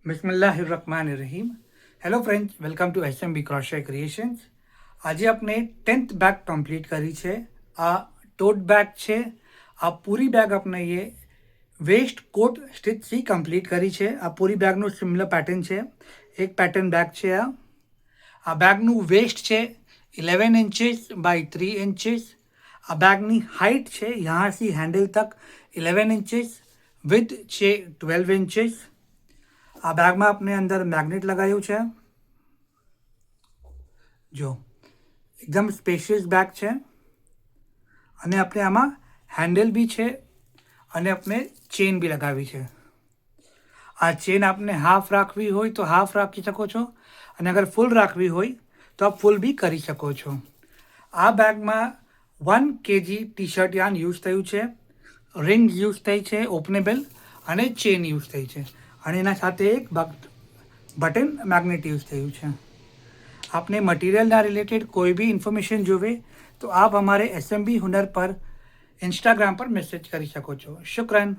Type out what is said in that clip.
बिस्मिल्लाहिर्रहमानिर्रहीम। Hello friends, welcome to SMB crochet creations. આજે આપણે 10th બેગ કમ્પ્લીટ કરી છે। આ ટોટ બેગ છે। આ પૂરી બેગ આપણે એ વેસ્ટ કોટ સ્ટિચ થી કમ્પ્લીટ કરી છે। આ પૂરી બેગનું સિમિલર પેટર્ન છે। એક પેટર્ન બેગ છે। આ બેગનું વેસ્ટ છે 11 इंचेस बाय 3 इंचेस। આ બેગની હાઇટ છે यहाँ से हैंडल तक 11 इंचेस, विथ છે 12 इंचेस। આ બેગમાં આપણે અંદર મેગ્નેટ લગાવ્યું છે। જો એકદમ સ્પેશિયસ બેગ છે અને આપણે આમાં હેન્ડલ બી છે અને આપણે ચેન બી લગાવી છે। આ ચેન આપણે હાફ રાખવી હોય તો હાફ રાખી શકો છો અને અગર ફૂલ રાખવી હોય તો આપ ફૂલ બી કરી શકો છો। આ બેગમાં 1 kg T shirt yarn use થયું છે, રિંગ યુઝ થઈ છે ઓપનેબલ અને ચેન યુઝ થઈ છે અને એના સાથે એક બટન મેગ્નેટ યુઝ થયું છે। आपने मटेरियलના રિલેટેડ કોઈ બી ઇન્ફોર્મેશન જોવે તો આપ અમારે SMB હુનર પર ઇન્સ્ટાગ્રામ પર મેસેજ કરી શકો છો। શુક્રન।